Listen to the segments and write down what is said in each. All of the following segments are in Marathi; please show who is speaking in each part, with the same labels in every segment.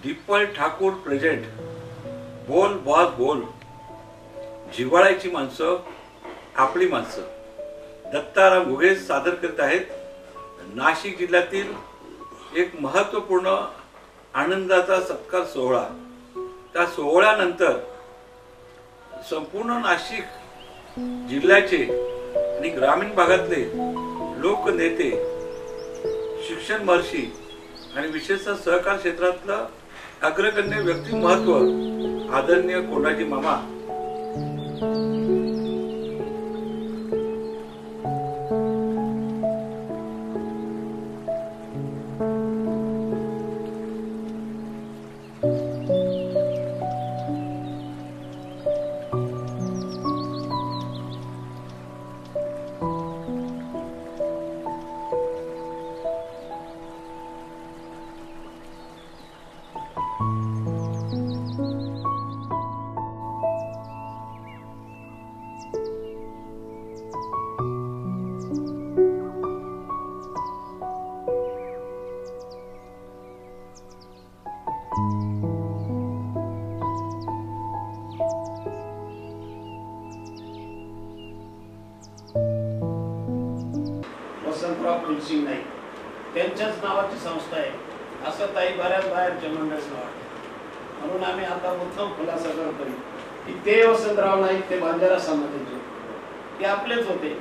Speaker 1: दीपल ठाकूर प्रेझेंट बोल बॉस बोल. जिव्हाळ्याची माणसं आपली माणसं दत्ताराम घुगे सादर करत आहेत. नाशिक जिल्ह्यातील एक महत्त्वपूर्ण आनंदाचा सत्कार सोहळा. त्या सोहळ्यानंतर संपूर्ण नाशिक जिल्ह्याचे आणि ग्रामीण भागातले लोकनेते, शिक्षण महर्षी आणि विशेषतः सहकार क्षेत्रातलं अग्रगण्य व्यक्तिमत्व आदरणीय कोंडाजी मामा
Speaker 2: तुलसी नाही त्यांच्याच नावाची संस्था आहे असं ताई बऱ्याच बाहेरच्या मंडळींना वाटतं. म्हणून आम्ही आता उत्तम खुलासा करतोय की ते वसंतराव नाईक ते बंजारा समाजाचे ते आपलेच होते.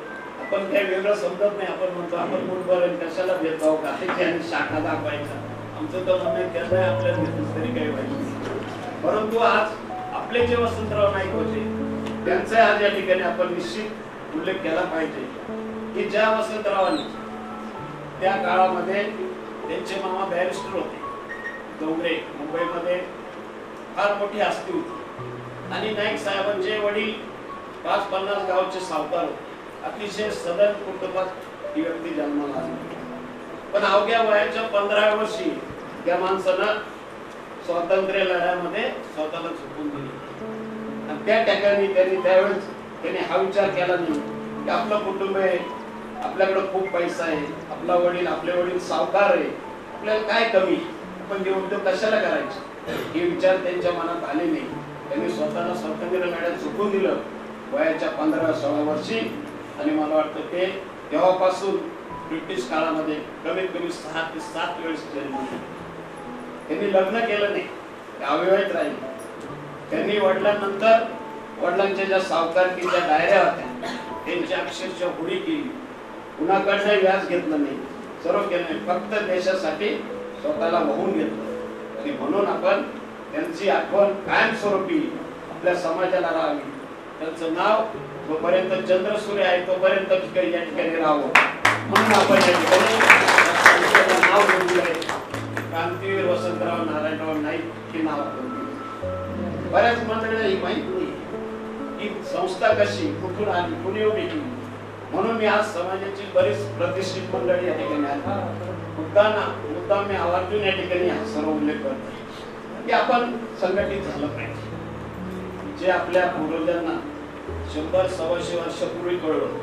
Speaker 2: आपण काही वेगळं समजत नाही. आपण म्हणतो आपण मूळपर्यंत कशाला भेदभाव करायचे आणि शाखा दाखवायचा. आमचं तर म्हणणं त्यांना आपल्याला भेटूच तरी काही पाहिजे. परंतु आज आपले जे वसंतराव नाईक होते त्यांचा आज या ठिकाणी आपण निश्चित उल्लेख केला पाहिजे की ज्या वसंतरावांनी त्या काळामध्ये त्यांचे मामा बॅरिस्टर होते डोंगरे, मुंबईमध्ये फार मोठी हस्ती होती आणि नाईक साहेबांचे वडील 50 गावचे सावकार होते. अतिशय सदन कुटुंबात ही व्यक्ती जन्माला आली. पण अवघ्या वयाच्या 15व्या वर्षी त्या माणसानं स्वातंत्र्य लढ्यामध्ये स्वतःला झोकून दिली आणि त्या ठिकाणी त्यावेळेस त्यांनी हा विचार केला नाही की आपलं कुटुंब आहे, आपल्याकडे खूप पैसा आहे, आपले वडील सावकार आहे, आपल्याला काय कमी, आपण हे उद्योग कशाला करायचे हे विचार त्यांच्या मनात आले नाही. त्यांनी स्वतःला स्वातंत्र्य लढ्यात झोकून दिलं वयाच्या 15-16 वर्षी. आणि मला वाटतं ते तेव्हापासून ब्रिटिश काळामध्ये कमीत कमी 6 ते 7 वेळेस जन्म झाला. त्यांनी लग्न केलं नाही, अविवाहित राहिले. त्यांनी वडिलांनंतर वडिलांच्या ज्या सावकारकीच्या डायऱ्या होत्या त्यांची अक्षरशः हुडी केली. कुणाकडनं व्याज घेतलं नाही, सर्व केलं नाही, फक्त देशासाठी स्वतःला वाहून घेतलं. आणि म्हणून आपण त्यांची आठवण कायमस्वरूपी आपल्या समाजाला राहावी. त्यांचं नाव जोपर्यंत चंद्रसूर्य आहे तोपर्यंत या ठिकाणी राहावं म्हणून आपण या ठिकाणी नाव घेतलंय क्रांतीवीर वसंतराव नारायणराव नाईक हे नाव आपण. बऱ्याच मंडळींना ही माहित नाही की संस्था कशी, कुठून आली, कुणी उभी केली. म्हणून मी आज समाजाची बरीच प्रतिष्ठित मंडळी या ठिकाणी आली. मुद्दाम मी आवर्जून या ठिकाणी हा सर्व उल्लेख करतो की आपण संघटित झालं पाहिजे. जे आपल्या पूर्वजांना 100-125 वर्षापूर्वी कळलं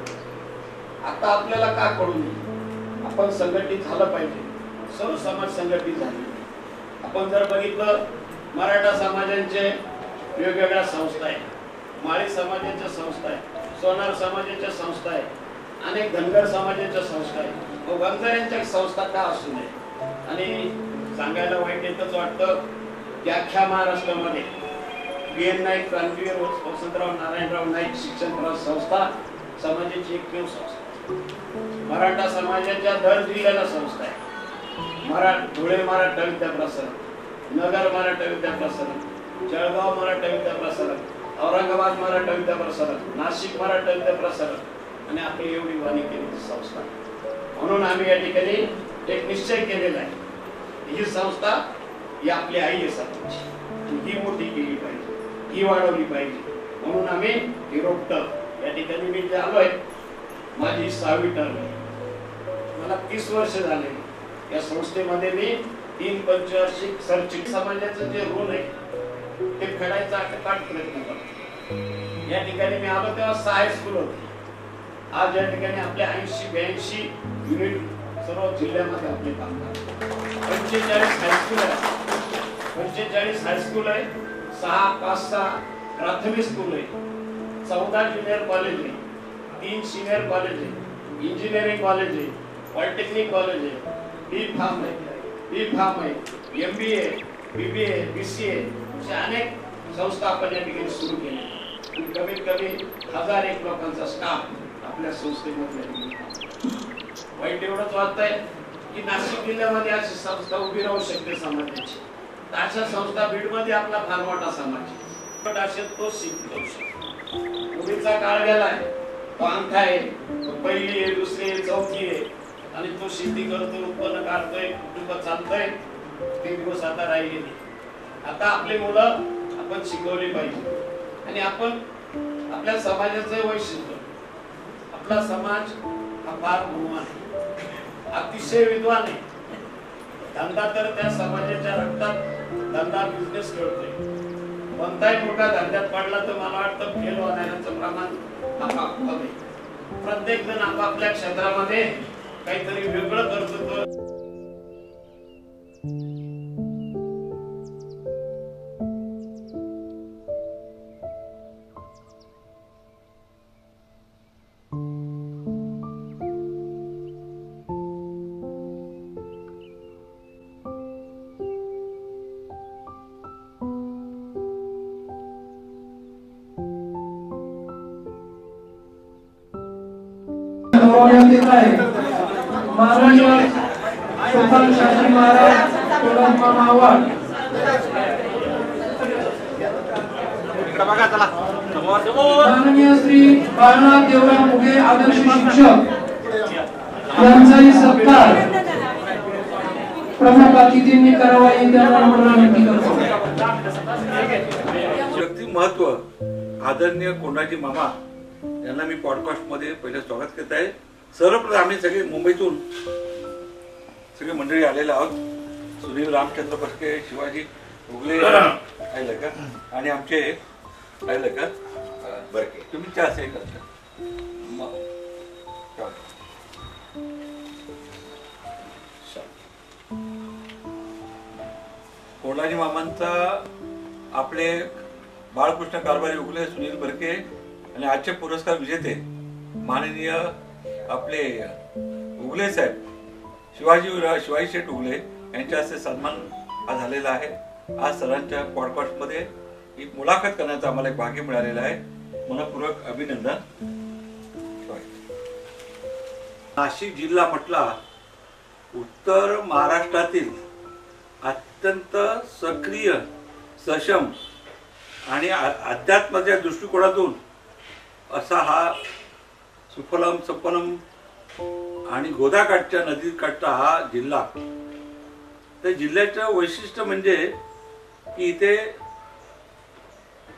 Speaker 2: आता आपल्याला का कळू नये. आपण संघटित झालं पाहिजे. सर्व समाज संघटित झाले. आपण जर बघितलं मराठा समाजांचे वेगवेगळ्या संस्था आहेत, माळी समाजाच्या संस्था आहेत, सोनार समाजाच्या संस्था आहेत, अनेक धनगर समाजाच्या संस्था आहेत. वंजाऱ्यांच्या संस्था का असू नये. आणि सांगायला वाईट येतच वाटतं की अख्ख्या महाराष्ट्रामध्ये BN नाईक क्रांतीवीर वसंतराव नारायणराव नाईक शिक्षण संस्था समाजाची एकमेव संस्था. मराठा समाजाच्या दर जिल्ह्याला संस्था आहे. धुळे मराठा विद्याप्रसारक, नगर मराठा विद्याप्रसारक, जळगाव मराठा विद्याप्रसारक, औरंगाबाद मराठा विद्याप्रसारक, नाशिक मराठा विद्याप्रसारक आणि आपली एवढी वाणिकेची संस्था. म्हणून आम्ही या ठिकाणी एक निश्चय केलेला आहे. ही संस्था ही आपली आई आहे समाजाची. ही मोठी केली पाहिजे, ही वाढवली पाहिजे. म्हणून आम्ही ही रोपटक या ठिकाणी मी जे आलोय, माझी 6वी टर्म आहे. मला 30 वर्ष झाले या संस्थेमध्ये. मी 3 पंचवार्षिक सरचिक समाजाचं जे ऋण आहे ते फेडायचा अटकाट प्रयत्न करतो. या ठिकाणी मी आलो तेव्हा 6 हायस्कूल होते. आज या ठिकाणी आपले 80-82 युनिट सर्व जिल्ह्यामध्ये आपले काम करतात. 45 हायस्कूल आहेत. 45 हायस्कूल आहे, 6 5 प्राथमिक स्कूल आहे, 14 ज्युनियर कॉलेज आहे, 3 सिनियर कॉलेज आहे, इंजिनिअरिंग कॉलेज आहे, पॉलिटेक्निक कॉलेज आहे, बी फार्म आहे, MBA, BBA, BCA अशा अनेक संस्था आपण या ठिकाणी सुरू केल्या. कमीत कमी 1001 लोकांचा स्टाफ आपल्या संस्थेमध्ये. वाईट एवढंच वाटतंय की नाशिक जिल्ह्यामध्ये अशी संस्था उभी राहू शकते समाजाची. अशा संस्था बीडमध्ये आपला फार मोठा समाज आहे. असेल तो शिकू शकतो. मुलीचा काळ गेलाय, तो अंगठा आहे, तो पहिली आहे, दुसरी आहे, चौथी आहे आणि तो शेती करतोय, उत्पन्न काढतोय, कुटुंब चालतंय. ते दिवस आता राहिले नाही. आता आपली मुलं आपण शिकवली पाहिजे आणि आपण आपल्या समाजाचं वैशिष्ट्य, आपला समाज हा फार गुणवान आहे, अतिशय विद्वान आहे. धंदा तर त्या समाजाच्या रक्तात धंदा बिझनेस करतोय. कोणताही मोठा धंद्यात पडला तर मला वाटतं फेल होण्याचं प्रमाण कमी आहे. प्रत्येक जण आपापल्या क्षेत्रामध्ये काहीतरी वेगळं करतो.
Speaker 3: माननीय सुभाष शास्त्री महाराज अवॉर्ड माननीय श्री बाळनाथ देवराम मुगे आदर्श शिक्षक यांचाही सत्कार प्रमुख अतिथींनी करावा ही त्यांना विनंती करतो.
Speaker 1: व्यक्तिमत्व आदरणीय कोंडाजी मामा यांना मी पॉडकास्ट मध्ये पहिले स्वागत करत आहे. सर्वप्रथम आम्ही सगळे मुंबईतून सगळे मंडळी आलेले आहोत. सुनील रामचंद्र फडके, शिवाजी उगले आले का आणि आमचे आले का बरके, तुम्ही चहा असेल कोंडाजी मामांचा आपले बाळकृष्ण कारभारी उगले, सुनील बरके आणि आजचे पुरस्कार विजेते माननीय आपले उगले साहेब शिवाजी शेठ उगले यांच्या हस्ते सन्मान हा झालेला आहे. आज सरांच्या पॉडकास्ट मध्ये एक मुलाखत करण्याचं आम्हाला एक भाग्य मिळालेलं आहे. मनपूर्वक अभिनंदन. नाशिक जिल्हा म्हटला उत्तर महाराष्ट्रातील अत्यंत सक्रिय, सक्षम आणि अध्यात्माच्या दृष्टिकोनातून असा हा सुफलम सपनम आणि गोदाकाठच्या नदीकाठचा हा जिल्हा. त्या जिल्ह्याचं वैशिष्ट्य म्हणजे की इथे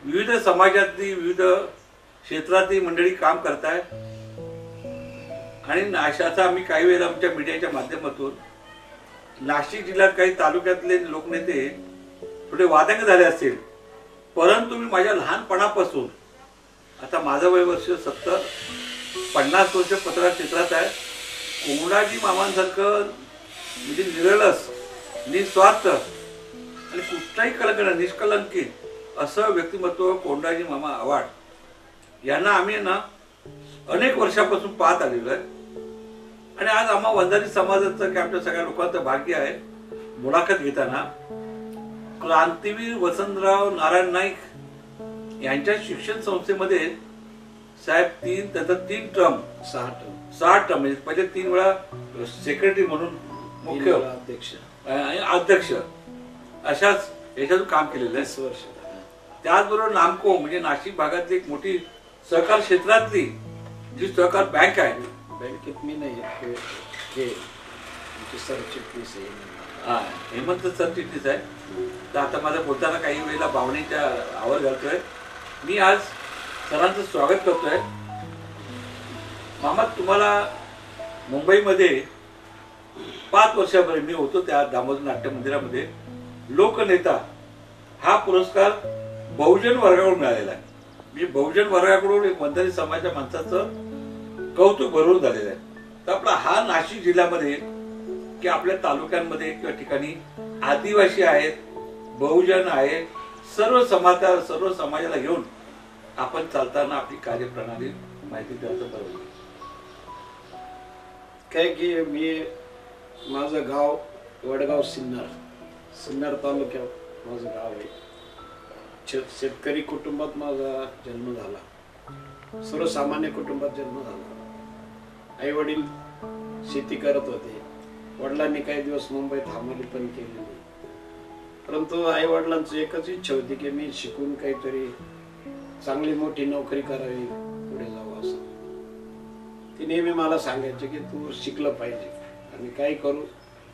Speaker 1: विविध समाजातली, विविध क्षेत्रातली मंडळी काम करतायत आणि असा आम्ही काही वेळेला आमच्या मीडियाच्या माध्यमातून नाशिक जिल्ह्यात काही तालुक्यातले लोकनेते थोडे वादंग झाले असतील, परंतु मी माझ्या लहानपणापासून, आता माझं वय वर्ष 70, 50 वर्ष पत्रकार क्षेत्रात आहे. कोंडाजी मामांसारखं म्हणजे निरलस, निस्वार्थ आणि कुठलाही कलंक निष्कलंकित असं व्यक्तिमत्व कोंडाजी मामा अवॉर्ड यांना आम्ही ना अनेक वर्षापासून पाहत आलेलो आहे. आणि आज आम्हा वंजारी समाजाचं की आपल्या सगळ्या लोकांचं भाग्य आहे मुलाखत घेताना क्रांतीवीर वसंतराव नारायण नाईक यांच्या शिक्षण संस्थेमध्ये साहेब 3 टर्म 6 टर्म म्हणजे पहिले 3 वेळा सेक्रेटरी म्हणून मुख्य अध्यक्ष अशाच याच्यातून काम केलेलं आहे 20 वर्ष. त्याचबरोबर नामको म्हणजे नाशिक भागातली एक मोठी सहकार क्षेत्रातली जी सहकार बँक आहे,
Speaker 2: बँकेत मी नाही सरचिटणीस
Speaker 1: हेमंत सरचिटणीस आहे. तर आता माझं बोलताना काही वेळेला भावनेच्या आवर घालतोय. मी आज सरांचं स्वागत करतोय. मामा, तुम्हाला मुंबईमध्ये 5 वर्षापर्यंत मी होतो त्या दामोदर नाट्य मंदिरामध्ये. लोकनेता हा पुरस्कार बहुजन वर्गाकडून मिळालेला आहे. म्हणजे बहुजन वर्गाकडून एक वंजारी समाजाच्या माणसाचं कौतुक भरून झालेलं आहे. तर आपला हा नाशिक जिल्ह्यामध्ये की आपल्या तालुक्यांमध्ये किंवा ठिकाणी आदिवासी आहेत, बहुजन आहे, सर्व समाजाला घेऊन आपण चालताना आपली कार्यप्रणाली माहिती द्यायचं बरोबर
Speaker 2: काय की माझं गाव वडगाव सिन्नर तालुक्यात माझं गाव आहे. शेतकरी कुटुंबात माझा जन्म झाला, सर्वसामान्य कुटुंबात जन्म झाला. आई वडील शेती करत होते. वडिलांनी काही दिवस मुंबईत हमाली पण केली, परंतु आई वडिलांची एकच इच्छा होती की मी शिकून काहीतरी चांगली मोठी नोकरी करावी, पुढे जावं असं. ती नेहमी मला सांगायचे की तू शिकलं पाहिजे, आणि काही करू,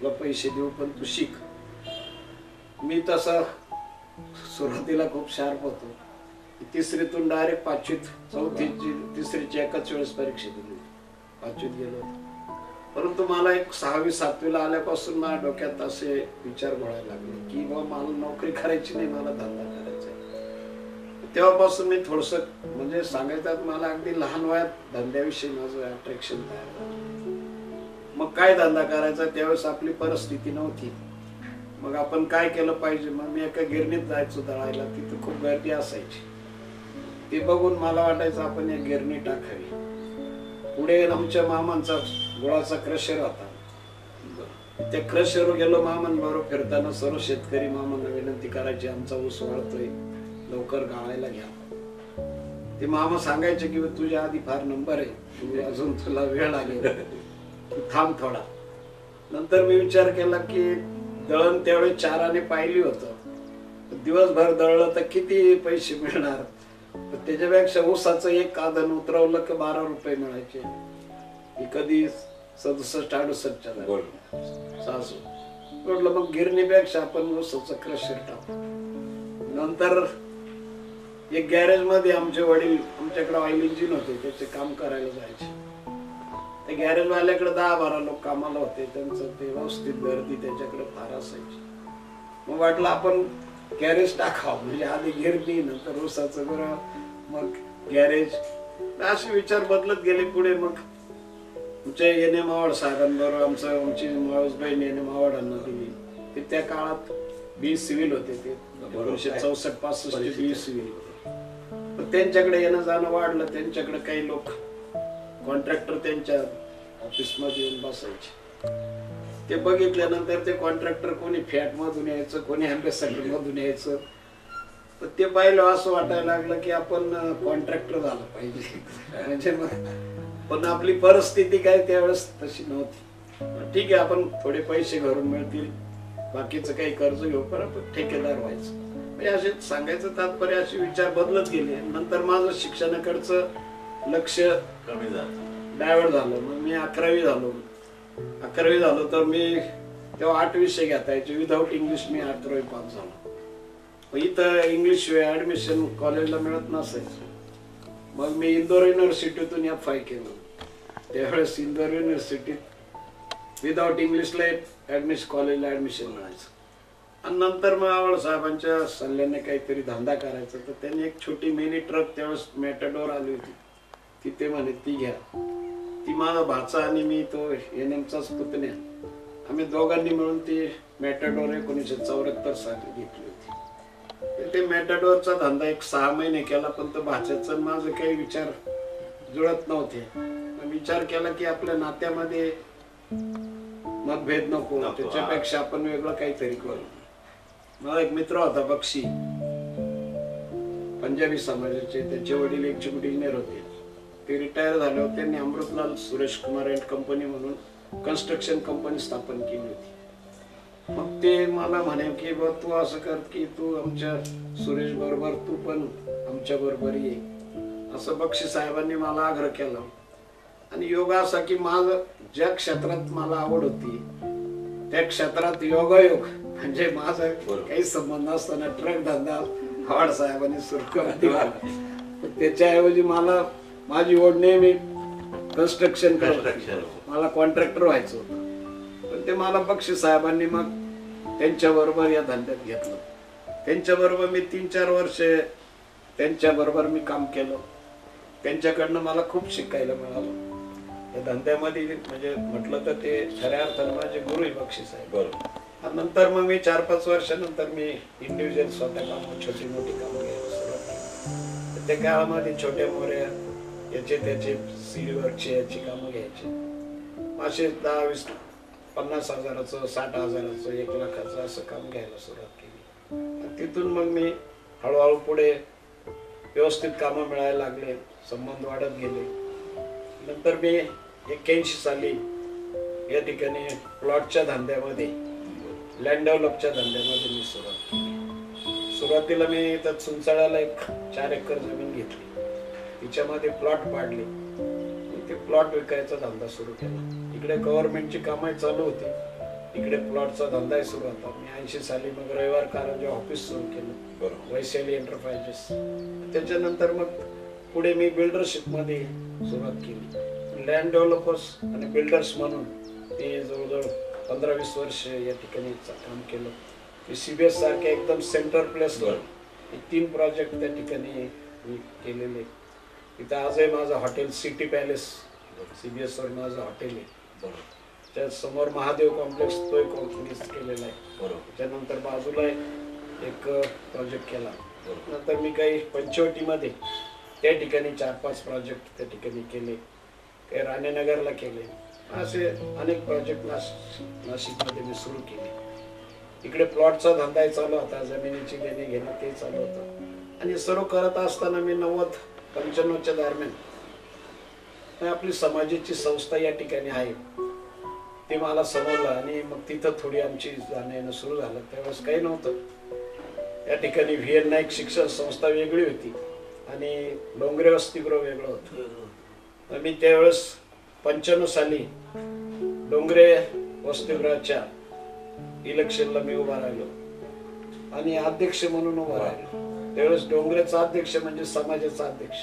Speaker 2: तुला पैसे देऊ, पण तू शिक. मी तसा सुरुवातीला खूप शार्प होतो. तिसरीतून डायरेक्ट पाचवीत, चौथीची तिसरीची एकाच वेळेस परीक्षा दिली, पाचवीत गेलो. परंतु मला एक 6वी 7वीला आल्यापासून माझ्या डोक्यात असे विचार घोळायला लागले की बाबा मला नोकरी करायची नाही, मला धंदा करायचा आहे. तेव्हापासून मी थोडस म्हणजे सांगायचं, मला अगदी लहान वयात धंद्याविषयी माझं अट्रॅक्शन तयार झालं. मग काय धंदा करायचा, त्यावेळेस आपली परिस्थिती नव्हती. मग आपण काय केलं पाहिजे. मग मी एका गिरणीत जायचो दळायला, तिथं खूप गर्दी असायची. ते बघून मला वाटायचं आपण एक गिरणी टाकावी. पुढे आमच्या मामांचा गुळाचा क्रशर होता, त्या क्रशरवर गेलो. मामांबरोबर फिरताना सर्व शेतकरी मामांना विनंती करायची, आमचा ऊस वाळतोय, लवकर गाळायला घ्या. ते मामा सांगायचे की तुझ्या आधी फार नंबर आहे, अजून तुला वेळ लागेल, थांब थोडा. नंतर मी विचार केला की दळण त्यावेळी 4 आणे पाहिली होतं, दिवसभर दळलं तर किती पैसे मिळणार. त्याच्यापेक्षा ऊसाचं एक कादन उतरवलं की 12 रुपये मिळायचे. कधी 67-68 म्हटलं मग गिरणीपेक्षा आपण ऊसाचं क्रशर टाकू. नंतर एक गॅरेज मध्ये आमचे वडील, आमच्याकडे ऑइल इंजिन होते, त्याचे काम करायला जायचे. त्या गॅरेज वाल्याकडे 10-12 लोक कामाला होते, त्यांचं ते व्यवस्थित गर्दी त्याच्याकडे फार असायची. मग वाटलं आपण गॅरेज टाकावं, म्हणजे आधी गिरणी, नंतर ऊसाचं बरं, मग गॅरेज. असे विचार बदलत गेले पुढे. मग आमच्या येणे मावळ साहेबांबरोबर आमची मावस बहीण येणे मावळांना दिली. ते त्या काळात बी सिव्हिल होते, ते 1964-65 बी सिव्हिल होते. त्यांच्याकडे येणं जाणं वाढलं. त्यांच्याकडे काही लोक कॉन्ट्रॅक्टर त्यांच्या ऑफिस मध्ये येऊन बसायचे. ते बघितल्यानंतर ते कॉन्ट्रॅक्टर कोणी फॅट मधून यायचं, कोणी अँबेसेडर मधून यायचं. तर ते पाहिलं असं वाटायला लागलं की आपण कॉन्ट्रॅक्टर झालं पाहिजे. म्हणजे पण आपली परिस्थिती काय त्यावेळेस तशी नव्हती. ठीक आहे, आपण थोडे पैसे घरून मिळतील, बाकीचं काही कर्ज घेऊ, पण आपण ठेकेदार व्हायचं. म्हणजे असे सांगायचं तात्पर्य, असे विचार बदलत गेले. नंतर माझं शिक्षणाकडचं लक्ष
Speaker 1: कमी झालं,
Speaker 2: डायव्हर्ट झालं. मग मी 11वी झालो तर मी तेव्हा 8 विषय घेता यायचे. विदाऊट इंग्लिश मी 11वी पास झालो. इथं इंग्लिश शिवाय ऍडमिशन कॉलेजला मिळत नसायचं. मग मी इंदोर युनिव्हर्सिटीतून FI केलं. त्यावेळेस इंदोर युनिव्हर्सिटीत विदाऊट इंग्लिशला कॉलेजला ऍडमिशन मिळायचं. आणि नंतर मग आवड साहेबांच्या सल्ल्याने काहीतरी धंदा करायचा. तर त्यांनी एक छोटी मिनी ट्रक, त्यावेळेस मेटाडोर आली होती, ती ते म्हणे ती घ्या. ती माझा भाचा आणि मी, तो NMचाच पुतण्या, आम्ही दोघांनी मिळून ती मेटाडोर 1974 साली घेतली होती. ते मेटाडोरचा धंदा एक 6 महिने केला, पण तो भाच्याचा माझं काही विचार जुळत नव्हते. विचार केला की आपल्या नात्यामध्ये मतभेद नको, त्याच्यापेक्षा आपण वेगळं काहीतरी करू. मला एक मित्र होता बक्षी, पंजाबी समाजाचे. त्याचे वडील एक्झिक्युटिव्ह इंजिनियर होते. ते रिटायर झाले होते. त्यांनी अमृतलाल सुरेश कुमार अँड कंपनी म्हणून कन्स्ट्रक्शन कंपनी स्थापन केली होती. मग ते मला म्हणे की बा तू असं कर की तू आमच्या सुरेश बरोबर, तू पण आमच्या बरोबर ये, असं बक्षी साहेबांनी मला आग्रह केला. आणि योग असा की माझं ज्या क्षेत्रात मला आवड होती त्या क्षेत्रात योगायोग, म्हणजे माझा काही संबंध असताना ट्रक धंदा आवड साहेबांनी सुरू करून दिला. त्याच्याऐवजी मला माझी ओढ नेहमी कन्स्ट्रक्शन करायचं, मला कॉन्ट्रॅक्टर व्हायचं होतं. पण ते मला बक्षी साहेबांनी मग त्यांच्या बरोबर या धंद्यात घेतलं. त्यांच्या बरोबर मी 3-4 वर्ष त्यांच्या बरोबर मी काम केलं. त्यांच्याकडनं मला खूप शिकायला मिळालं या धंद्यामध्ये. म्हणजे म्हटलं तर ते खऱ्या अर्थानं माझे गुरु आहे बक्षी साहेब. नंतर मग मी 4-5 वर्षानंतर मी इंडिव्हिज्युअल स्वतः कामं छोटी मोठी कामं घ्यायला सुरुवात केली. त्या काळामध्ये छोट्या मोठ्या याचे त्याचे सीडवर्कचे याची कामं घ्यायची. असे 10-20-50 हजाराचं 60 हजाराचं 1 लाखाचं असं काम घ्यायला सुरुवात केली. आणि तिथून मग मी हळूहळू पुढे व्यवस्थित कामं मिळायला लागले, संबंध वाढत गेले. नंतर मी 81 साली या ठिकाणी प्लॉटच्या धंद्यामध्ये लँड डेव्हलपच्या धंद्यामध्ये मी सुरुवात केली. सुरुवातीला मी इथं चुंचाळ्याला 4 एकर जमीन घेतली, तिच्यामध्ये प्लॉट पाडले, ते प्लॉट विकायचा धंदा सुरू केला. इकडे गव्हर्नमेंटची कामं चालू होती, इकडे प्लॉटचा धंदाही सुरू होता. मी 80 साली मग रविवार कारंजे ऑफिस सुरू केलं, वैशाली एंटरप्राइजेस. त्याच्यानंतर मग पुढे मी बिल्डरशिपमध्ये सुरुवात केली. लँड डेव्हलपर्स आणि बिल्डर्स म्हणून मी जवळजवळ 15-20 वर्ष या ठिकाणी काम केलं. CBS सारख्या एकदम सेंटर प्लेसवर 3 प्रोजेक्ट त्या ठिकाणी मी केलेले. इथं आजही माझं हॉटेल सिटी पॅलेस CBS वर माझं हॉटेल आहे. त्या समोर महादेव कॉम्प्लेक्स तो एक केलेला आहे. त्यानंतर बाजूला एक प्रोजेक्ट केला. नंतर मी काही पंचवटीमध्ये त्या ठिकाणी 4-5 प्रोजेक्ट त्या ठिकाणी केले, काही राणेनगरला केले. असे अनेक प्रोजेक्ट नाशिकमध्ये मी सुरू केले. इकडे प्लॉटचा धंदाही चालू होता, जमिनीची देणे घेणं ते चालू होतं. आणि सर्व करत असताना मी 90-95च्या दरम्यान आपली समाजाची संस्था या ठिकाणी आहे ते मला समजलं. आणि मग तिथं थोडी आमची जाणं येणं सुरू झालं. त्यावेळेस काही नव्हतं. या ठिकाणी VN नाईक शिक्षण संस्था वेगळी होती आणि डोंगरे वसतिगृह वेगळं होतं. मी त्यावेळेस 95 साली डोंगरे वसतिगृहाच्या इलेक्शनला मी उभा राहिलो आणि अध्यक्ष म्हणून उभा राहिलो. त्यावेळेस डोंगरेचा अध्यक्ष म्हणजे समाजाचा अध्यक्ष.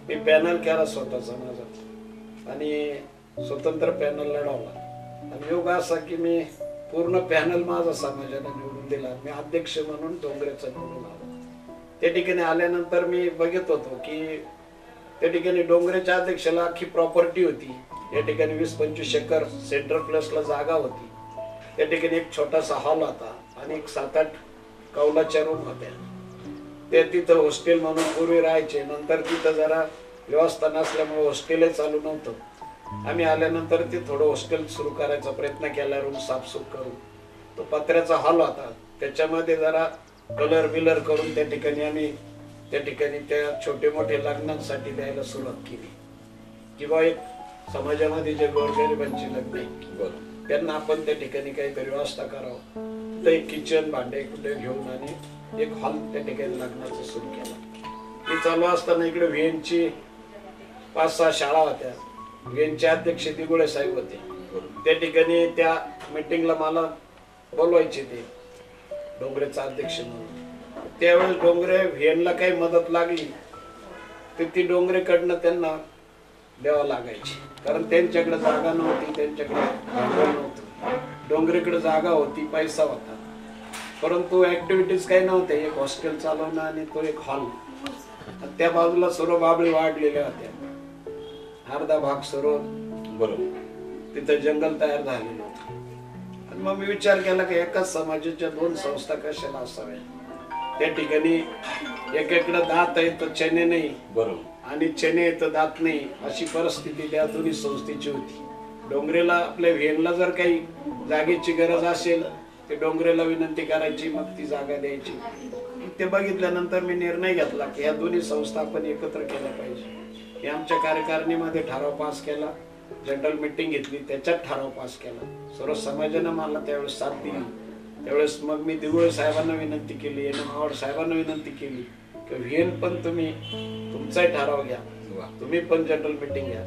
Speaker 2: मी पॅनल केला स्वतःचा माझा आणि स्वतंत्र पॅनल लढवला. आणि योग असा की मी पूर्ण पॅनल माझा समाजाला निवडून दिला. मी अध्यक्ष म्हणून डोंगरेचा निवडून आलो. त्या ठिकाणी आल्यानंतर मी बघत होतो की त्या ठिकाणी डोंगरेच्या अध्यक्षाला अख्खी प्रॉपर्टी होती. या ठिकाणी 20-25 एकर सेंट्रल प्लेसला जागा होती. त्या ठिकाणी एक छोटासा हॉल होता आणि एक 7-8 कौलाच्या रूम होत्या. ते तिथं हॉस्टेल म्हणून पूर्वी राहायचे. नंतर तिथं जरा व्यवस्था नसल्यामुळे हॉस्टेलही चालू नव्हतं. आम्ही आल्यानंतर ते थोडं हॉस्टेल सुरू करायचा प्रयत्न केला, रूम साफसूफ करून. तो पत्र्याचा हॉल होता, त्याच्यामध्ये जरा कलर बिलर करून त्या ठिकाणी आम्ही त्या छोटे मोठे लग्नांसाठी द्यायला सुरुवात केली. किंवा एक समाजामध्ये जे गोरगरिबांची लग्न आहे त्यांना आपण त्या ठिकाणी काहीतरी व्यवस्था करावं. तर एक किचन भांडे कुठे घेऊन आणि एक हॉल त्या ठिकाणी लग्नाचं सुरू केला. ते चालू असताना इकडे VNची 5-6 शाळा होत्या. VNचे अध्यक्ष दिगुळे साहेब होते. त्या ठिकाणी त्या मीटिंगला मला बोलवायचे ते डोंगरेचा अध्यक्ष म्हणून. त्यावेळेस डोंगरे VNला काही मदत लागली तर ती डोंगरेकडनं त्यांना द्यावं लागायची, कारण त्यांच्याकडे जागा नव्हती, त्यांच्याकडे भांडवल नव्हतं. डोंगरेकडे जागा होती, पैसा होता, परंतु ऍक्टिव्हिटीज काही नव्हत्या. एक हॉस्टेल चालवणं आणि तो एक हॉल. त्या बाजूला सर्व बाबळी वाढलेल्या होत्या. अर्धा भाग सर्व तिथं जंगल तयार झालेलं होतं. आणि मग मी विचार केला की एकाच समाजाच्या 2 संस्था कशाला असाव्या. त्या ठिकाणी एकेकडे दात आहे तर चेने नाही, आणि चेने आहे तर दात नाही, अशी परिस्थिती त्या दोन्ही संस्थेची होती. डोंगरेला आपल्या VNला जर काही जागेची गरज असेल ते डोंगरेला विनंती करायची, मग ती जागा द्यायची. ते बघितल्यानंतर मी निर्णय घेतला की या दोन्ही संस्था आपण एकत्र केल्या पाहिजे. हे आमच्या कार्यकारिणीमध्ये ठराव पास केला, जनरल मीटिंग घेतली, त्याच्यात ठराव पास केला. सर्व समाजानं मला त्यावेळेस साथ दिली. त्यावेळेस मग मी दिगुळे साहेबांना विनंती केली, मावळ साहेबांना विनंती केली की VN पण तुम्ही तुमचाही ठराव घ्या, तुम्ही पण जनरल मीटिंग घ्या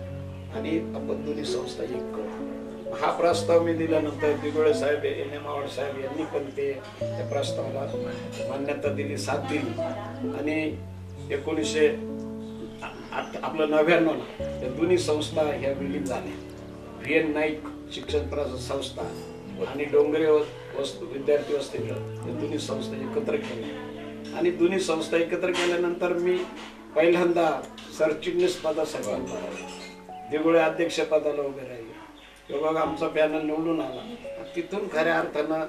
Speaker 2: आणि आपण दोन्ही संस्था एक करू. हा प्रस्ताव मी दिल्यानंतर दिगुळे साहेब, मावळ साहेब यांनी पण त्या प्रस्तावाला मान्यता दिली, साथ दिली. आणि 1999 या दोन्ही संस्था ह्या विलीन झाल्या. VN नाईक शिक्षण संस्था आणि डोंगरे विद्यार्थी वसतिगृह या दोन्ही संस्था एकत्र केल्या. आणि दोन्ही संस्था एकत्र केल्यानंतर मी पहिल्यांदा सरचिटणीस पदासाठी दिगुळे अध्यक्ष पदाला उभे राहिले. तेव्हा आमचा पॅनल निवडून आला. तिथून खऱ्या अर्थानं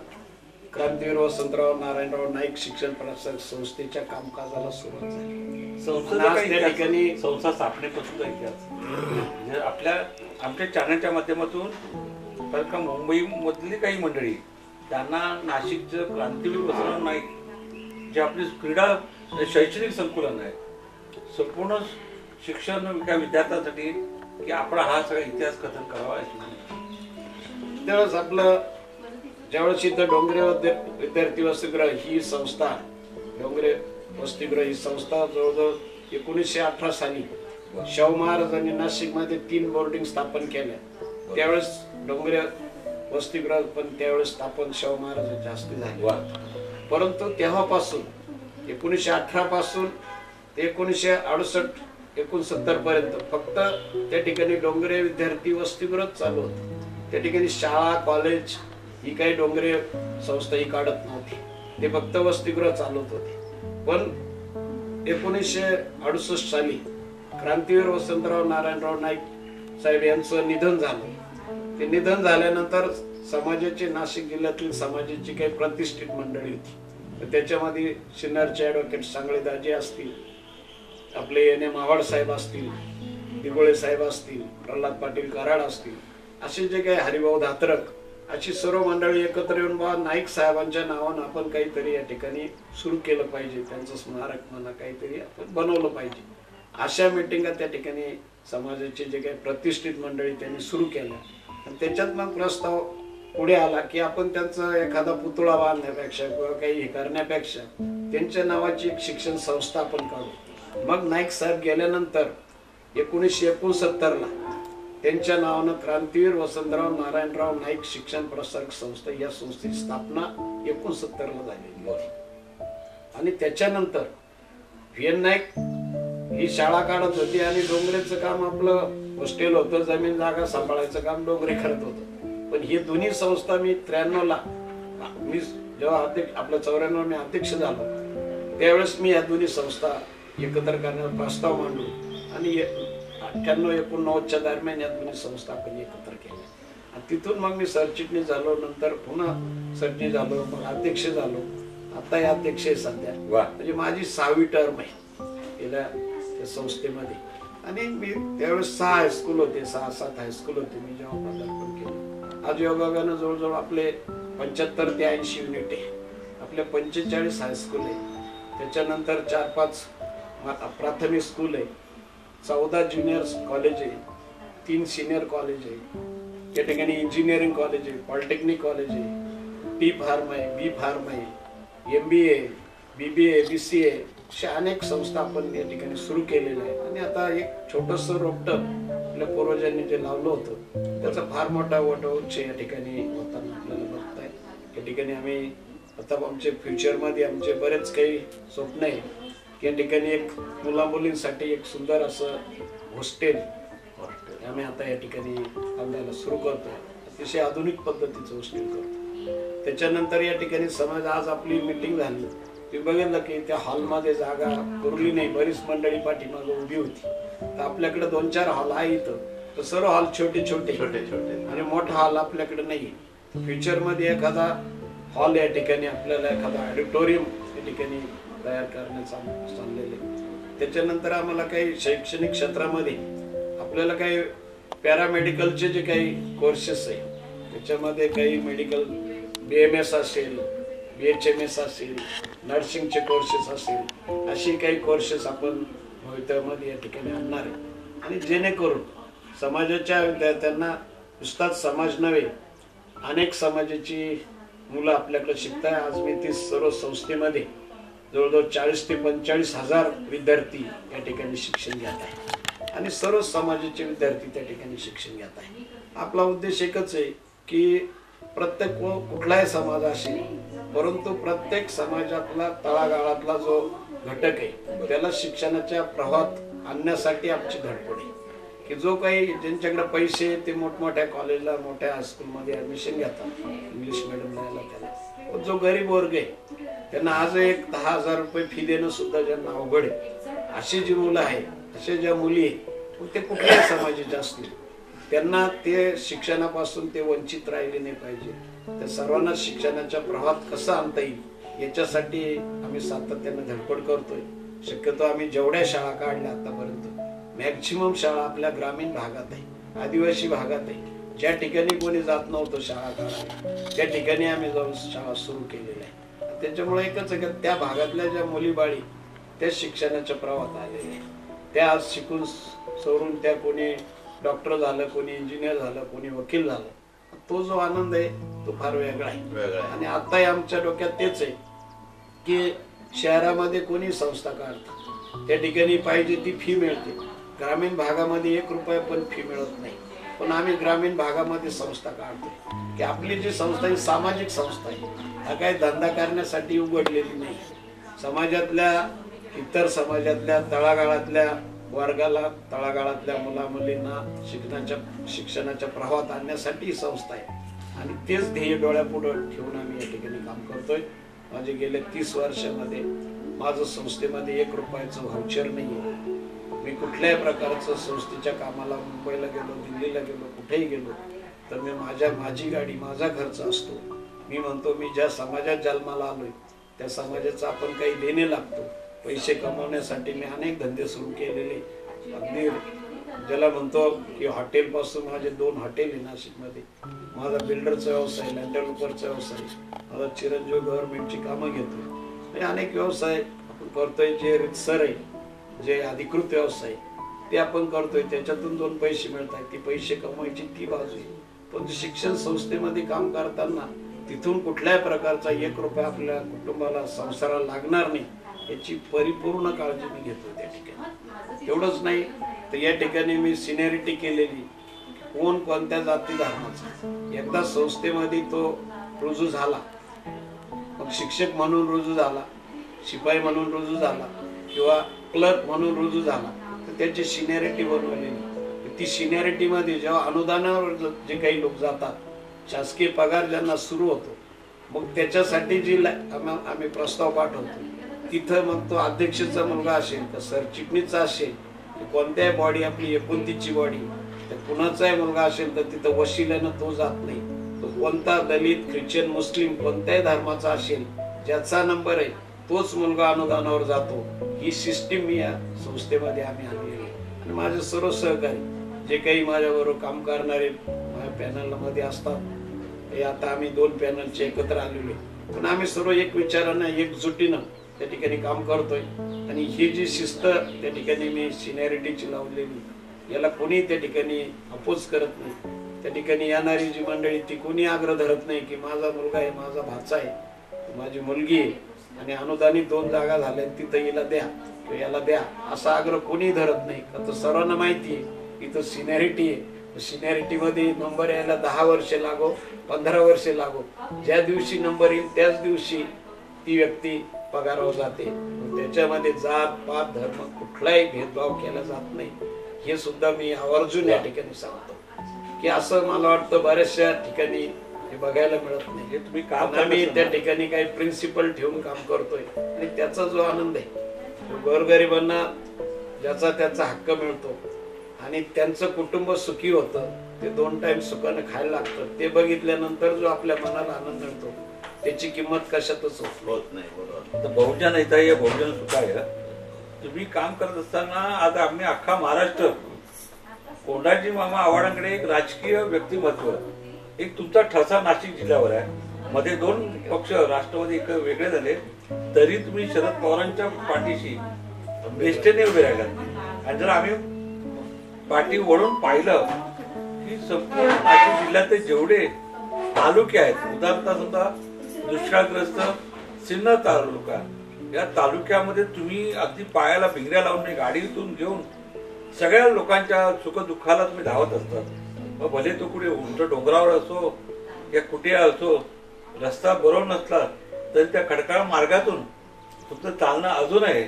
Speaker 2: क्रांतीवीर वसंतराव नारायणराव नाईक शिक्षण प्रसारक संस्थेच्या कामकाजाला सुरुवात झाली.
Speaker 1: संस्थेचा
Speaker 2: आज
Speaker 1: काही
Speaker 2: त्या
Speaker 1: इतिहास,
Speaker 2: ठिकाणी
Speaker 1: संस्था स्थापनेपासूनचा इतिहास म्हणजे आमच्या चॅनलच्या माध्यमातून कारण का मुंबईमधली काही मंडळी त्यांना नाशिकचं क्रांतीवीर वसंतराव नाईक जे आपली क्रीडा शैक्षणिक संकुलन आहे संपूर्ण शिक्षण विद्यार्थ्यांसाठी की आपण हा सगळा इतिहास कथन करावा
Speaker 2: त्यावेळेस आपलं ज्यावेळेस इथं डोंगरे विद्यार्थी वसतिगृह ही संस्था डोंगरे वसतिगृह ही संस्था जवळजवळ 1918 साली शाहू महाराजांनी नाशिकमध्ये 3 बोर्डिंग स्थापन केल्या. त्यावेळेस डोंगरे वसतिगृह पण त्यावेळेस स्थापन शाहू महाराजांच्या हस्ते झाले. परंतु तेव्हापासून 1918 पासून ते 1968-69 पर्यंत फक्त त्या ठिकाणी डोंगरे विद्यार्थी वसतिगृह चालू होते. त्या ठिकाणी शाळा कॉलेज ही काही डोंगरे संस्था ही काढत नव्हती, ते फक्त वसतिगृह चालवत होते. पण 1968 साली क्रांतीवीर वसंतराव नारायणराव नाईक साहेब यांचं निधन झालं. ते निधन झाल्यानंतर समाजाचे नाशिक जिल्ह्यातील समाजाची काही प्रतिष्ठित मंडळी होती. त्याच्यामध्ये सिन्नरचे ॲडव्होकेट सांगळेदाजी असतील, आपले एन.एम. आव्हाड साहेब असतील, दिगोळे साहेब असतील, प्रल्हाद पाटील कराड असतील, असे जे काही हरिभाऊ धात्रक अशी सर्व मंडळी एकत्र येऊन बा नाईक साहेबांच्या नावानं आपण काहीतरी या ठिकाणी सुरू केलं पाहिजे, त्यांचं स्मारक म्हणा काहीतरी आपण बनवलं पाहिजे. अशा मिटिंगा त्या ठिकाणी समाजाचे जे काही प्रतिष्ठित मंडळी त्यांनी सुरू केल्या. आणि त्याच्यात मग प्रस्ताव पुढे आला की आपण त्यांचा एखादा पुतळा बांधण्यापेक्षा किंवा काही हे करण्यापेक्षा त्यांच्या नावाची एक शिक्षण संस्था आपण काढू. मग नाईक साहेब गेल्यानंतर 1969ला त्यांच्या नावानं क्रांतीवीर वसंतराव नारायणराव नाईक शिक्षण प्रसारक संस्था या संस्थेची स्थापना 69ला झालेली होती. आणि त्याच्यानंतर व्ही.एन. नाईक ही शाळा काढत होती आणि डोंगरेचं काम आपलं हॉस्टेल होतं, जमीन जागा सांभाळायचं काम डोंगरे करत होतं. पण ही दोन्ही संस्था मी 93ला मी जेव्हा आपल्या 94 मी अध्यक्ष झालो त्यावेळेस मी या दोन्ही संस्था एकत्र करण्याचा प्रस्ताव मांडलो आणि 98-89च्या दरम्यान या दोन्ही संस्था आपण एकत्र केल्या. तिथून मग मी सरचिटणीस झालो, नंतर पुन्हा सरचिटणीस झालो, मग अध्यक्ष झालो. आता या अध्यक्ष आहे सध्या. म्हणजे माझी 6वी टर्म आहे गेल्या त्या संस्थेमध्ये. आणि मी त्यावेळेस 6 हायस्कूल होते, 6-7 हायस्कूल होते मी जेव्हा पदार्पण केलं. आज योगायोगानं जवळजवळ आपले 75 ते 80 युनिट आहे. आपल्या 45 हायस्कूल आहे, त्याच्यानंतर 4-5 प्राथमिक स्कूल आहे, 14 ज्युनियर कॉलेज आहे, 3 सिनियर कॉलेज आहे, त्या ठिकाणी इंजिनिअरिंग कॉलेज आहे, पॉलिटेक्निक कॉलेज आहे, टी फार्म आहे, बी फार्म आहे, MBA, BBA, BCA अशा अनेक संस्था आपण या ठिकाणी सुरू केलेल्या आहेत. आणि आता एक छोटंसं रोपटं आपल्या पूर्वजांनी जे लावलं होतं त्याचा फार मोठा वटवृक्ष या ठिकाणी होताना आपल्याला बघताय. या ठिकाणी आम्ही आता आमचे फ्युचरमध्ये आमचे बरेच काही स्वप्न आहे की या ठिकाणी एक मुलामुलींसाठी एक सुंदर असं हॉस्टेल आम्ही आता या ठिकाणी बांधायला सुरू करतो. अतिशय आधुनिक पद्धतीचं हॉस्टेल करतो. त्याच्यानंतर या ठिकाणी समाज आज आपली मीटिंग झाली ते बघितलं की त्या हॉलमध्ये जागा पुरली नाही, बरीच मंडळी पाठीमागे उभी होती. तर आपल्याकडे 2-4 हॉल आहे इथं, तर सर्व हॉल छोटे छोटे आणि मोठा हॉल आपल्याकडे नाही. फ्युचरमध्ये एखादा हॉल या ठिकाणी आपल्याला एखादा ऑडिटोरियम या ठिकाणी तयार करण्याचं चाललेलं आहे. त्याच्यानंतर आम्हाला काही शैक्षणिक क्षेत्रामध्ये आपल्याला काही पॅरामेडिकलचे जे काही कोर्सेस आहे त्याच्यामध्ये काही मेडिकल BMS असेल, BHMS असेल, नर्सिंगचे कोर्सेस असेल, अशी काही कोर्सेस आपण भविष्यामध्ये या ठिकाणी आणणार आहे. आणि जेणेकरून समाजाच्या विद्यार्थ्यांना नुसताच समाज नव्हे अनेक समाजाची मुलं आपल्याकडे शिकताय. आज मी ती सर्व संस्थेमध्ये जवळजवळ 40 ते 45 हजार विद्यार्थी या ठिकाणी शिक्षण घेत आहे आणि सर्व समाजाचे विद्यार्थी त्या ठिकाणी शिक्षण घेत आहे. आपला उद्देश एकच आहे की प्रत्येक कुठलाही समाज असेल परंतु प्रत्येक समाजातला तळागाळातला जो घटक आहे त्याला शिक्षणाच्या प्रवाहात आणण्यासाठी आमची धडपड आहे की जो काही ज्यांच्याकडे पैसे ते मोठमोठ्या कॉलेजला मोठ्या हायस्कूलमध्ये ऍडमिशन घेतात इंग्लिश मिडियमला याला त्याला, जो गरीब वर्ग आहे त्यांना आज एक 10,000 रुपये फी देणं सुद्धा ज्यांना अवघड आहे अशी जी मुलं आहेत, अशा ज्या मुली आहेत ते कुठल्याही समाजाचे असतील त्यांना ते शिक्षणापासून ते वंचित राहिले नाही पाहिजे. त्या सर्वांना शिक्षणाच्या प्रवाहात कसं आणता येईल याच्यासाठी आम्ही सातत्याने धडपड करतोय. शक्यतो आम्ही जेवढ्या शाळा काढल्या आतापर्यंत मॅक्झिमम शाळा आपल्या ग्रामीण भागात आहे, आदिवासी भागात आहे. ज्या ठिकाणी कोणी जात नव्हतं शाळा काढायला त्या ठिकाणी आम्ही जाऊन शाळा सुरू केलेल्या आहे. त्याच्यामुळे एकच आहे की त्या भागातल्या ज्या मुलीबाळी त्या शिक्षणाच्या प्रवाहात आलेल्या आहेत. त्या आज शिकून सवरून त्या कोणी डॉक्टर झालं, कोणी इंजिनियर झालं, कोणी वकील झालं. तो जो आनंद आहे तो फार वेगळा आहे. आणि आताही आमच्या डोक्यात तेच आहे की शहरामध्ये कोणी संस्था काढतात त्या ठिकाणी पाहिजे ती फी मिळते. ग्रामीण भागामध्ये 1 रुपया पण फी मिळत नाही. पण आम्ही ग्रामीण भागामध्ये संस्था काढतोय की आपली जी संस्था ही सामाजिक संस्था आहे. हा काही धंदा करण्यासाठी उघडलेली नाही. समाजातल्या इतर समाजातल्या तळागाळातल्या वर्गाला, तळागाळातल्या मुला मुलींना शिक्षणाच्या प्रवाहात आणण्यासाठी ही संस्था आहे. आणि तेच ध्येय डोळ्यापुढे ठेवून आम्ही या ठिकाणी काम करतोय. माझे गेल्या 30 वर्षामध्ये माझं संस्थेमध्ये 1 रुपयाचं व्हाउचर नाहीये. मी कुठल्याही प्रकारचं संस्थेच्या कामाला मुंबईला गेलो, दिल्लीला गेलो, कुठेही गेलो तर मी माझी गाडी, माझा खर्च असतो. मी म्हणतो मी ज्या समाजात जन्माला आलोय त्या समाजाचं आपण काही देणे लागतो. पैसे कमवण्यासाठी मी अनेक धंदे सुरू केलेले. अगदी ज्याला म्हणतो की हॉटेल पासून माझे 2 हॉटेल आहे नाशिकमध्ये. माझा बिल्डरचा व्यवसाय, लँडरचा व्यवसाय, माझा चिरंजीव गव्हर्नमेंटची कामं घेतोय. अनेक व्यवसाय आपण करतोय जे रितसर आहे, जे अधिकृत व्यवसाय ते आपण करतोय. त्याच्यातून 2 पैसे मिळत आहेत. ती पैसे कमवायची ती बाजू आहे. पण शिक्षण संस्थेमध्ये काम करताना तिथून कुठल्याही प्रकारचा 1 रुपया आपल्या कुटुंबाला, संसाराला लागणार नाही याची परिपूर्ण काळजी मी घेतो त्या ठिकाणी. एवढंच नाही तर या ठिकाणी मी सिनियरिटी केलेली, कोण कोणत्या जाती धर्माचा. एकदा संस्थेमध्ये तो रुजू झाला, मग शिक्षक म्हणून रुजू झाला, शिपाई म्हणून रुजू झाला किंवा क्लर्क म्हणून रुजू झाला तर त्याची सिनियरिटी बनवलेली. ती सिनियरिटी मध्ये जेव्हा अनुदानावर जे काही लोक जातात, शासकीय पगार ज्यांना सुरू होतो, मग त्याच्यासाठी जी आम्ही प्रस्ताव पाठवतो तिथं मग तो अध्यक्षाचा मुलगा असेल तर सरचिटणीचा असेल, कोणत्याही बॉडी आपली 29ची बॉडी तर कुणाचाही मुलगा असेल तर तिथं वशिल्यानं तो जात नाही. तो कोणता दलित, ख्रिश्चन, मुस्लिम कोणत्याही धर्माचा असेल ज्याचा नंबर आहे तोच मुलगा अनुदानावर जातो. ही सिस्टीम मी या संस्थेमध्ये आम्ही आणलेली आहे. आणि माझे सर्व सहकारी जे काही माझ्याबरोबर काम करणारे माझ्या पॅनलमध्ये असतात, हे आता आम्ही 2 पॅनलचे एकत्र आलेलो आहे. पण आम्ही सर्व एक विचारानं, एकजुटीनं त्या ठिकाणी काम करतोय. आणि ही जी शिस्त त्या ठिकाणी मी सिनियरिटीची लावलेली, याला कोणी त्या ठिकाणी अपोज करत नाही. त्या ठिकाणी येणारी जी मंडळी ती कोणी आग्रह धरत नाही की माझा मुलगा आहे, माझा भाचा आहे, माझी मुलगी आहे आणि अनुदानित 2 जागा झाल्या तिथं हिला द्या किंवा याला द्या असा आग्रह कोणी धरत नाही. का तर सर्वांना माहिती आहे इथं सिनियरिटी आहे. सिनियरिटी मध्ये नंबर यायला 10 वर्षे लागो, 15 वर्षे लागो, ज्या दिवशी नंबर येईल त्याच दिवशी ती व्यक्ती पगारावर जाते. त्याच्यामध्ये जात पात धर्म कुठलाही भेदभाव केला जात नाही. हे सुद्धा मी आवर्जून या ठिकाणी सांगतो की असं मला वाटतं बऱ्याचशा ठिकाणी हे बघायला मिळत नाही.
Speaker 1: तुम्ही काम
Speaker 2: आम्ही त्या ठिकाणी काही प्रिन्सिपल ठेवून काम करतोय आणि त्याचा जो आनंद आहे गोरगरिबांना ज्याचा त्याचा हक्क मिळतो आणि त्यांचं कुटुंब सुखी होतं, ते 2 टाइम सुखाने खायला लागतं, ते बघितल्यानंतर जो आपल्या मनाला आनंद मिळतो त्याची किंमत कशातच होत नाही.
Speaker 1: तर बहुजन हिताय या बहुजन सुखाय तुम्ही काम करत असताना आज आम्ही अख्खा महाराष्ट्र कोंडाजी मामा आव्हाडांकडे एक राजकीय व्यक्तिमत्व, एक तुमचा ठसा नाशिक जिल्ह्यावर आहे. मध्ये 2 पक्ष राष्ट्रवादी एक वेगळे झाले तरी तुम्ही शरद पवारांच्या पाठीशी निष्ठेने उभे राहिलात. आणि जर आम्ही पाठी वळून पाहिलं की संपूर्ण नाशिक जिल्ह्यात जेवढे तालुके आहेत, उदाहरणार्थ सुद्धा दुष्काळग्रस्त सिन्नर तालुका, या तालुक्यामध्ये तुम्ही अगदी पायाला भिंगऱ्या लावून गाडीतून घेऊन सगळ्या लोकांच्या सुखदुःखाला तुम्ही धावत असतात. मग भले तो कुठे उंच डोंगरावर असो या कुठे असो, रस्ता बरोबर नसला तरी त्या खडकाळ मार्गातून तुमचं चालणं अजून आहे.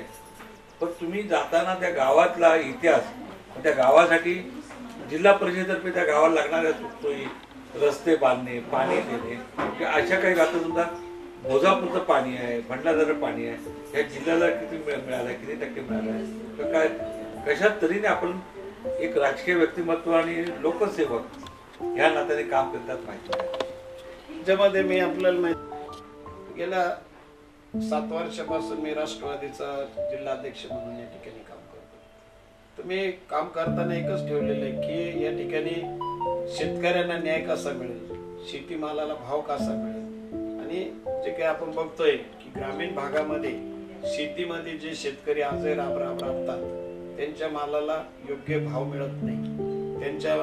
Speaker 1: पण तुम्ही जाताना त्या गावातला इतिहास, त्या गावासाठी जिल्हा परिषदेतर्फे त्या गावाला लागणाऱ्या सोयी, रस्ते बांधणे, पाणी देणे, अशा काही गावात सुद्धा भोजापूरचं पाणी आहे, भंडाऱ्याचं पाणी आहे, या जिल्ह्याला किती मिळालं, किती टक्के मिळालं आहे, काय कशा तऱ्हेने आपण एक राजकीय व्यक्तिमत्व आणि लोकसेवक ह्या नात्याने काम करतात माहिती आहे.
Speaker 2: त्याच्यामध्ये मी आपल्याला माहिती गेल्या 7 वर्षापासून मी राष्ट्रवादीचा जिल्हाध्यक्ष म्हणून या ठिकाणी काम करतो. तर मी काम करताना एकच ठेवलेलं आहे की या ठिकाणी शेतकऱ्यांना न्याय कसा मिळेल, शेतीमालाला भाव कसा मिळेल. आणि जे काही आपण बघतोय की ग्रामीण भागामध्ये शेतीमध्ये जे शेतकरी आजही राबतात त्यांच्या मालाला योग्य भाव मिळत नाही. त्यांच्या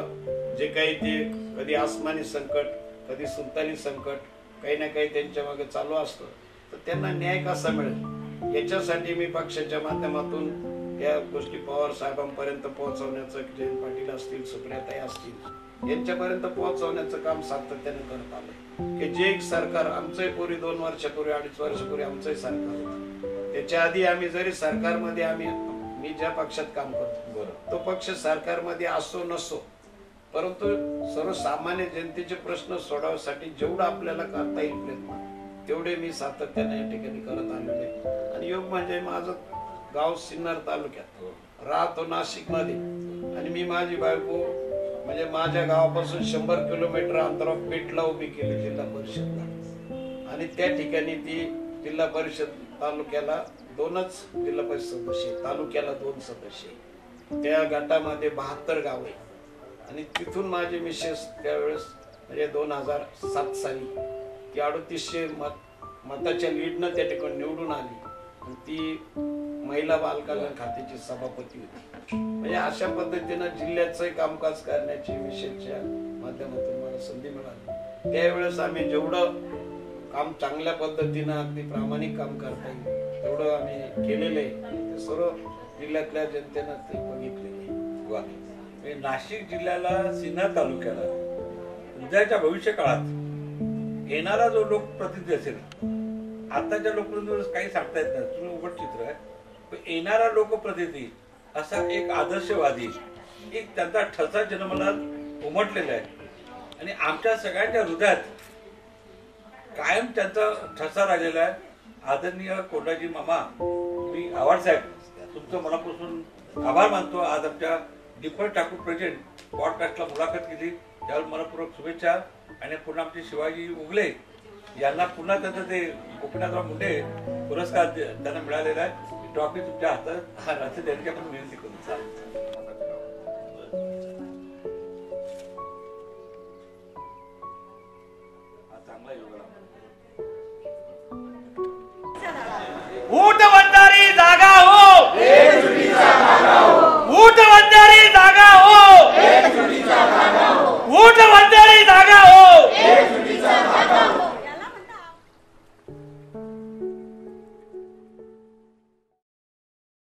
Speaker 2: जे काही ते कधी आसमानी संकट, कधी सुलतानी संकट, काही ना काही त्यांच्या मागे चालू असतं. तर त्यांना न्याय कसा मिळेल याच्यासाठी मी पक्षाच्या माध्यमातून या गोष्टी पवार साहेबांपर्यंत पोहोचवण्याचं, जयंत पाटील असतील, सुप्रियाताई असतील, यांच्यापर्यंत पोहोचवण्याचं काम सातत्याने करत आलंय. की जे एक सरकार आमचंही पूर्वी 2 वर्षापूर्वी 2.5 वर्षापूर्वी आमचंही सरकार होतं, त्याच्या आधी आम्ही जरी सरकारमध्ये मी ज्या पक्षात काम करतो तो पक्ष सरकारमध्ये असो नसो, परंतु सर्वसामान्य जनतेचे प्रश्न सोडवण्यासाठी जेवढं आपल्याला करता येईल प्रयत्न तेवढे मी सातत्याने या ठिकाणी करत आलेले. आणि योग म्हणजे माझं गाव सिन्नर तालुक्यात, राहतो नाशिक मध्ये, आणि मी माझी बायको म्हणजे माझ्या गावापासून 100 किलोमीटर अंतरावर पेटला उभी केली जिल्हा परिषदला. आणि त्या ठिकाणी ती जिल्हा परिषद तालुक्याला 2च जिल्हा परिषद सदस्य, तालुक्याला 2 सदस्य, त्या गटामध्ये 72 गाव आहे. आणि तिथून माझी मिसेस त्यावेळेस म्हणजे 2007 साली ती 3800 मताच्या लीडनं त्या ठिकाणी निवडून आली. ती महिला बालकल्याण खात्याची सभापती होती. म्हणजे अशा पद्धतीनं जिल्ह्याचं कामकाज करण्याची मिसेसच्या माध्यमातून मला संधी मिळाली. त्यावेळेस आम्ही जेवढं काम चांगल्या पद्धतीनं अगदी प्रामाणिक काम करता येईल तेवढं आम्ही केलेलं आहे. ते सर्व जिल्ह्यातल्या जनतेनं ते बघितलेलं आहे.
Speaker 1: नाशिक जिल्ह्याला, सिन्नर तालुक्याला उद्याच्या भविष्य काळात येणारा जो लोकप्रतिनिधी असेल, आताच्या लोकप्रतिनिधी काही सांगता येत नाही, तुम्ही उघड चित्र आहे, पण येणारा लोकप्रतिनिधी असा एक आदर्शवादी, एक त्यांचा ठसा जन्माला उमटलेला आहे. आणि आमच्या सगळ्यांच्या हृदयात कायम त्यांचा ठसा राहिलेला आहे. आदरणीय कोंडाजी मामा, मी आव्हाड साहेब तुमचं मनापासून आभार मानतो. आज आमच्या दीपक ठाकूर प्रेसिडेंट पॉडकास्टला मुलाखत केली, त्यावर मनपूर्वक शुभेच्छा. आणि पुन्हा आमचे शिवाजी उगले यांना पुन्हा त्यांचं ते गोपीनाथराव मुंडे पुरस्कार त्यांना मिळालेला आहे. ट्रॉफी तुमच्या हातात असे त्यांची आपण विनंती करू. चांगला योगा.
Speaker 4: ऊट वंजारी जागा हो, ऊट वंजारी जागा हो, ऊट वंजारी जागा हो.